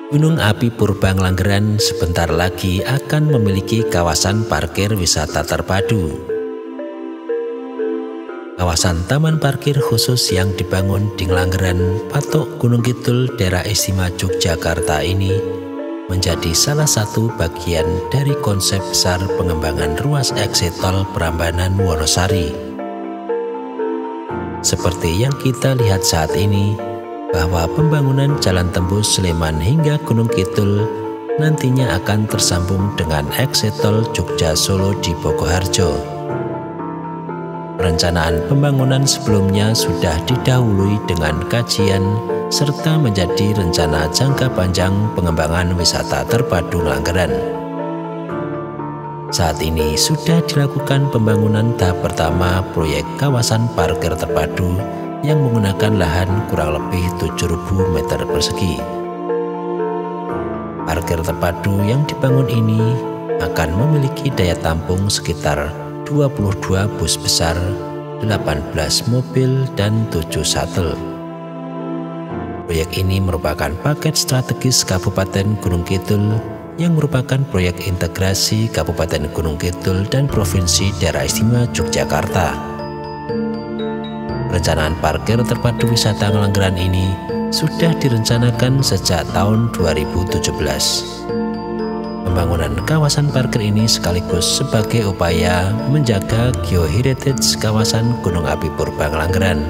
Gunung Api Purba Ngelanggeran sebentar lagi akan memiliki kawasan parkir wisata terpadu. Kawasan taman parkir khusus yang dibangun di Ngelanggeran, Patok Gunung Kidul, daerah istimewa Yogyakarta ini menjadi salah satu bagian dari konsep besar pengembangan ruas eksit tol Prambanan Wonosari. Seperti yang kita lihat saat ini, bahwa pembangunan jalan tembus Sleman hingga Gunung Kidul nantinya akan tersambung dengan eksit tol Jogja Solo di Bogoharjo. Perencanaan pembangunan sebelumnya sudah didahului dengan kajian serta menjadi rencana jangka panjang pengembangan wisata terpadu Ngelanggeran. Saat ini sudah dilakukan pembangunan tahap pertama proyek kawasan parkir terpadu yang menggunakan lahan kurang lebih 7.000 meter persegi. Parkir terpadu yang dibangun ini akan memiliki daya tampung sekitar 22 bus besar, 18 mobil, dan 7 shuttle. Proyek ini merupakan paket strategis Kabupaten Gunung Kidul yang merupakan proyek integrasi Kabupaten Gunung Kidul dan Provinsi Daerah Istimewa Yogyakarta. Perencanaan parkir terpadu wisata Ngelanggeran ini sudah direncanakan sejak tahun 2017. Pembangunan kawasan parkir ini sekaligus sebagai upaya menjaga geoheritage kawasan Gunung Api Purba Ngelanggeran.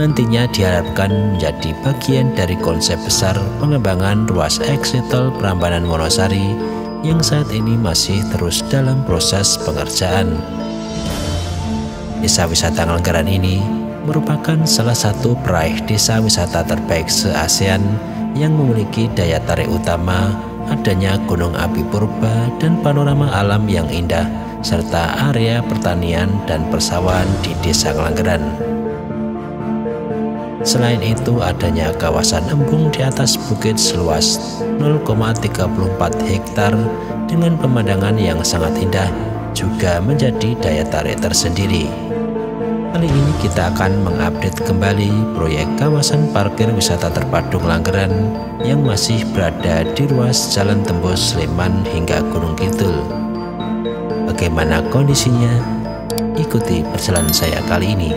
Nantinya diharapkan menjadi bagian dari konsep besar pengembangan ruas eksit tol Prambanan Wonosari yang saat ini masih terus dalam proses pengerjaan. Desa wisata Ngelanggeran ini merupakan salah satu peraih desa wisata terbaik se-ASEAN yang memiliki daya tarik utama adanya Gunung Api Purba dan panorama alam yang indah serta area pertanian dan persawahan di desa Ngelanggeran. Selain itu adanya kawasan embung di atas bukit seluas 0,34 hektar dengan pemandangan yang sangat indah juga menjadi daya tarik tersendiri. Kali ini kita akan mengupdate kembali proyek kawasan parkir wisata terpadu Ngelanggeran yang masih berada di ruas jalan tembus Sleman hingga Gunung Kidul. Bagaimana kondisinya? Ikuti perjalanan saya kali ini.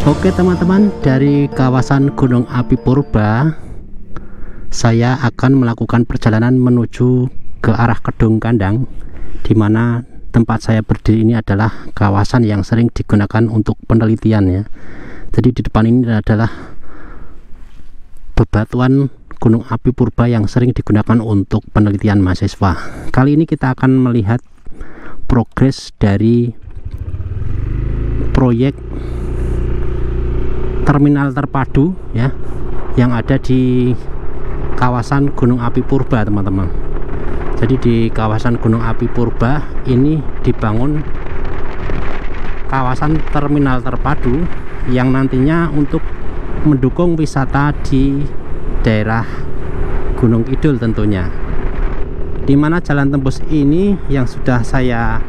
Oke teman-teman, dari kawasan Gunung Api Purba saya akan melakukan perjalanan menuju ke arah Kedung Kandang, di mana tempat saya berdiri ini adalah kawasan yang sering digunakan untuk penelitian ya. Jadi di depan ini adalah bebatuan Gunung Api Purba yang sering digunakan untuk penelitian mahasiswa. Kali ini kita akan melihat progres dari proyek terminal terpadu ya yang ada di kawasan Gunung Api Purba, teman-teman. Jadi di kawasan Gunung Api Purba ini dibangun kawasan terminal terpadu yang nantinya untuk mendukung wisata di daerah Gunung Kidul tentunya. Di mana jalan tembus ini yang sudah saya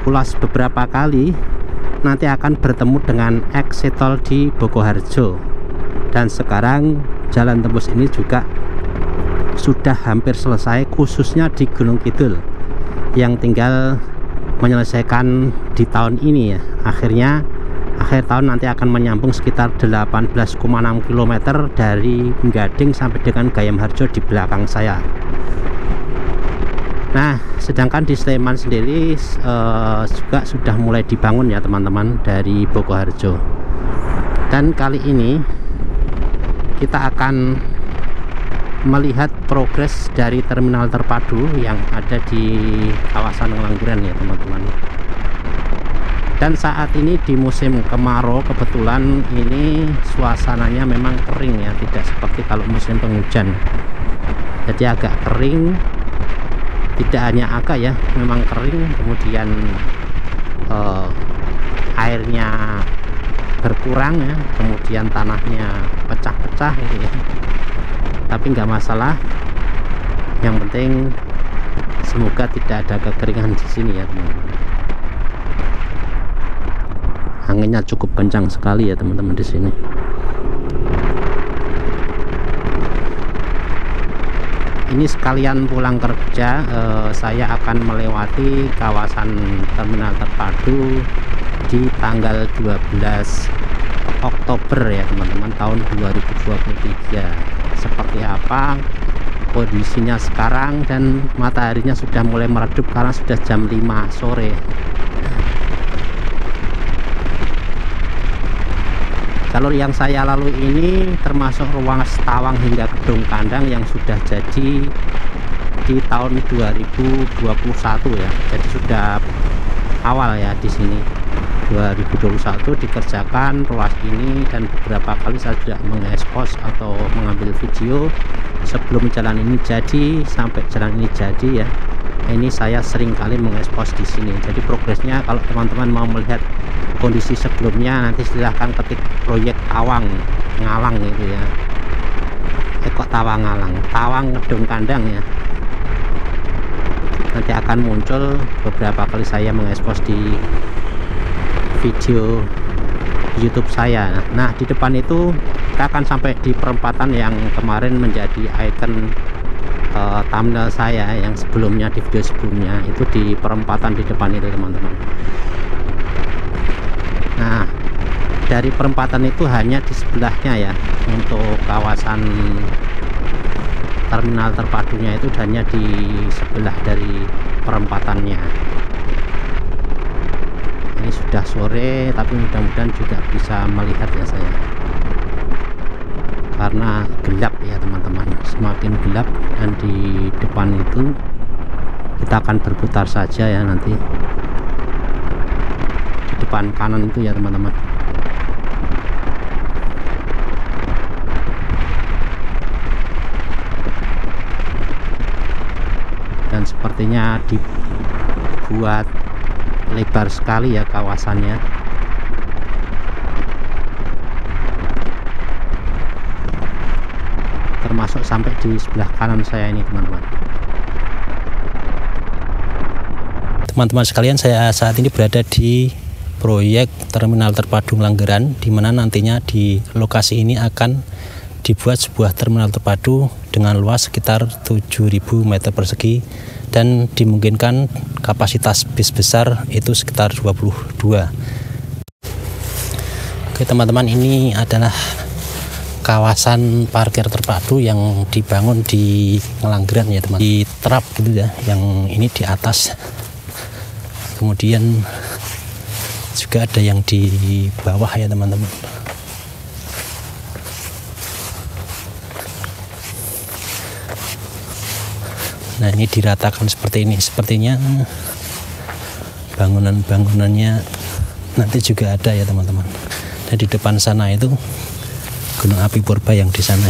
ulas beberapa kali nanti akan bertemu dengan eksit tol di Bogoharjo. Dan sekarang jalan tembus ini juga sudah hampir selesai, khususnya di Gunung Kidul yang tinggal menyelesaikan di tahun ini ya. Akhirnya akhir tahun nanti akan menyambung sekitar 18,6 km dari Gading sampai dengan Gayam Harjo di belakang saya. Nah, sedangkan di Sleman sendiri juga sudah mulai dibangun ya teman-teman dari Bogoharjo. Dan kali ini kita akan melihat progres dari terminal terpadu yang ada di kawasan Ngelanggeran ya teman-teman. Dan saat ini di musim kemarau kebetulan ini suasananya memang kering ya, tidak seperti kalau musim penghujan. Jadi agak kering, tidak hanya agak ya, memang kering, kemudian airnya berkurang ya, kemudian tanahnya pecah-pecah gitu ya. Tapi nggak masalah, yang penting semoga tidak ada kekeringan di sini ya teman-teman. Anginnya cukup kencang sekali ya teman-teman di sini. ini sekalian pulang kerja, saya akan melewati kawasan terminal terpadu di tanggal 12 Oktober ya teman-teman, tahun 2023. Seperti apa kondisinya sekarang, dan mataharinya sudah mulai meredup karena sudah jam 5 sore. Jalur yang saya lalui ini termasuk ruas Tawang hingga Gedung Kandang yang sudah jadi di tahun 2021 ya. Jadi sudah awal ya di sini 2021 dikerjakan ruas ini, dan beberapa kali saya sudah mengekspos atau mengambil video sebelum jalan ini jadi sampai jalan ini jadi ya. Ini saya sering kali mengekspos di sini. Jadi progresnya kalau teman-teman mau melihat kondisi sebelumnya, nanti silahkan ketik proyek Tawang Ngalang itu ya. Kok Tawang Ngalang, Tawang Gedung Kandang ya. Nanti akan muncul beberapa kali saya mengekspos di video YouTube saya. Nah, di depan itu kita akan sampai di perempatan yang kemarin menjadi ikon thumbnail saya yang sebelumnya, di video sebelumnya itu di perempatan di depan itu teman-teman. Nah, dari perempatan itu hanya di sebelahnya ya, untuk kawasan terminal terpadunya itu hanya di sebelah dari perempatannya. Ini sudah sore, tapi mudah-mudahan juga bisa melihat ya saya, karena gelap ya teman-teman, semakin gelap. Dan di depan itu kita akan berputar saja ya, nanti di depan kanan itu ya teman-teman. Dan sepertinya dibuat lebar sekali ya kawasannya. Termasuk sampai di sebelah kanan saya ini teman-teman. Teman-teman sekalian, saya saat ini berada di proyek terminal terpadu Langgeran, di mana nantinya di lokasi ini akan dibuat sebuah terminal terpadu dengan luas sekitar 7.000 meter persegi, dan dimungkinkan kapasitas bis besar itu sekitar 22. Oke teman-teman, ini adalah kawasan parkir terpadu yang dibangun di Langgeran ya teman, di trap gitu ya, yang ini di atas, kemudian juga ada yang di bawah ya teman-teman. Nah, ini diratakan seperti ini. Sepertinya bangunan-bangunannya nanti juga ada ya teman-teman. Dan di depan sana itu Gunung Api Purba yang di sana.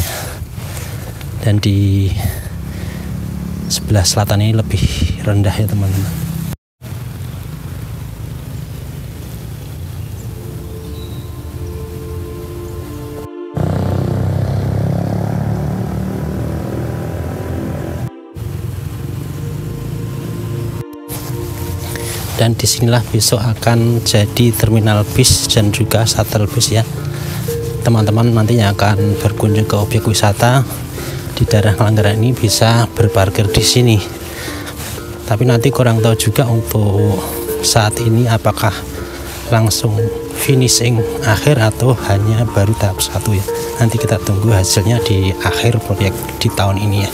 Dan di sebelah selatan ini lebih rendah ya teman-teman. Dan disinilah besok akan jadi terminal bis dan juga shuttle bus ya. Teman-teman nantinya akan berkunjung ke objek wisata di daerah Langgeran ini bisa berparkir di sini. Tapi nanti kurang tahu juga untuk saat ini apakah langsung finishing akhir atau hanya baru tahap 1 ya. Nanti kita tunggu hasilnya di akhir proyek di tahun ini ya.